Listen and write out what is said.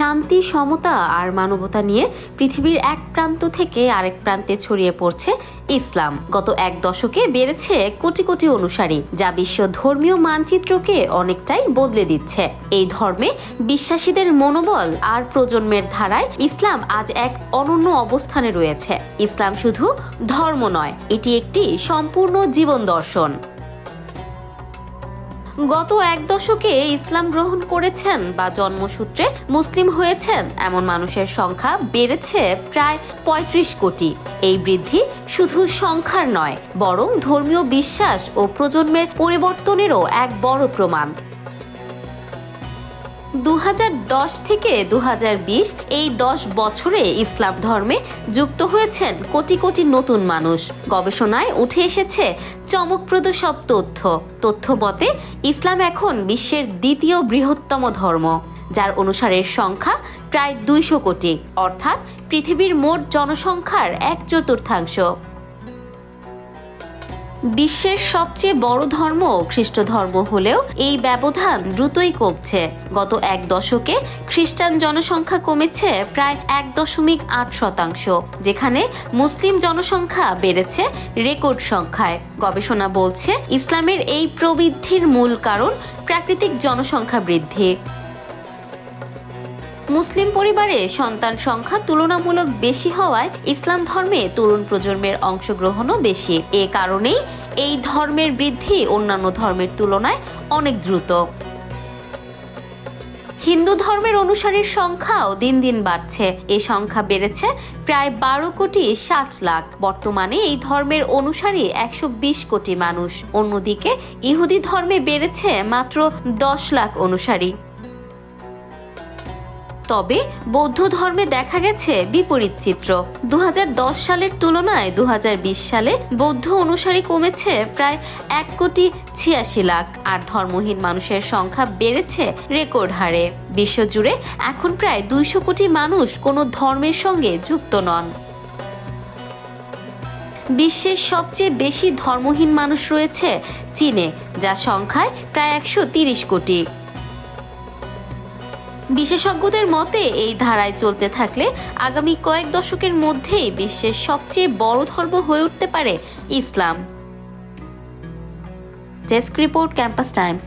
শান্তি, সমতা আর মানবতা নিয়ে পৃথিবীর এক প্রান্ত থেকে আরেক প্রান্তে ছড়িয়ে পড়ছে ইসলাম। গত এক দশকে বেড়েছে কোটি কোটি অনুসারী, যা বিশ্ব ধর্মীয় মানচিত্রকে অনেকটাই বদলে দিচ্ছে। এই ধর্মে বিশ্বাসীদের মনোবল আর প্রজন্মের ধারায় ইসলাম আজ এক অনন্য অবস্থানে রয়েছে। ইসলাম শুধু ধর্ম নয়, এটি একটি সম্পূর্ণ জীবন দর্শন। গত এক দশকে ইসলাম গ্রহণ করেছেন বা জন্মসূত্রে মুসলিম হয়েছেন এমন মানুষের সংখ্যা বেড়েছে প্রায় ৩৫ কোটি। এই বৃদ্ধি শুধু সংখ্যার নয়, বরং ধর্মীয় বিশ্বাস ও প্রজন্মের পরিবর্তনেরও এক বড় প্রমাণ। ২০১০ থেকে ২০২০ এই ১০ বছরে ইসলাম ধর্মে যুক্ত হয়েছেন কোটি কোটি নতুন মানুষ। গবেষণায় উঠে এসেছে চমকপ্রদ সব তথ্য মতে ইসলাম এখন বিশ্বের দ্বিতীয় বৃহত্তম ধর্ম, যার অনুসারীর সংখ্যা প্রায় ২০০ কোটি, অর্থাৎ পৃথিবীর মোট জনসংখ্যার ১/৪। বিশ্বের সবচেয়ে বড় ধর্ম খ্রিস্ট ধর্ম হলেও এই ব্যবধান দ্রুতই কমছে। গত এক দশকে খ্রিস্টান জনসংখ্যা কমেছে প্রায় ১.৮%, যেখানে মুসলিম জনসংখ্যা বেড়েছে রেকর্ড সংখ্যায়। গবেষণা বলছে ইসলামের এই প্রবৃদ্ধির মূল কারণ প্রাকৃতিক জনসংখ্যা বৃদ্ধি। মুসলিম পরিবারে সন্তান সংখ্যা তুলনামূলক বেশি হওয়ায় ইসলাম ধর্মে তরুণ প্রজন্মের অংশগ্রহণও বেশি। এ কারণেই এই ধর্মের বৃদ্ধি অন্যান্য ধর্মের তুলনায় অনেক দ্রুত। হিন্দু ধর্মের অনুসারীর সংখ্যাও দিন দিন বাড়ছে। এই সংখ্যা বেড়েছে প্রায় ১২,৬০,০০,০০০। বর্তমানে এই ধর্মের অনুসারী ১২০ কোটি মানুষ। অন্যদিকে ইহুদি ধর্মে বেড়েছে মাত্র ১০ লাখ অনুসারী। তবে বৌদ্ধ ধর্মে দেখা গেছে বিপরীত চিত্র। ২০১০ সালের তুলনায় ২০২০ সালে বৌদ্ধ অনুসারী কমেছে প্রায় ১,৮৬,০০,০০০, আর ধর্মহীন মানুষের সংখ্যা বেড়েছে রেকর্ড হারে। বিশ্বজুড়ে এখন প্রায় ২০০ কোটি মানুষ কোনো ধর্মের সঙ্গে যুক্ত নন। বিশ্বের সবচেয়ে বেশি ধর্মহীন মানুষ রয়েছে চীনে, যার সংখ্যায় প্রায় ১৩০ কোটি। বিশেষজ্ঞদের মতে এই ধারায় চলতে থাকলে আগামী কয়েক দশকের মধ্যেই বিশ্বের সবচেয়ে বড় ধর্ম হয়ে উঠতে পারে ইসলাম। Desk report, Campus Times.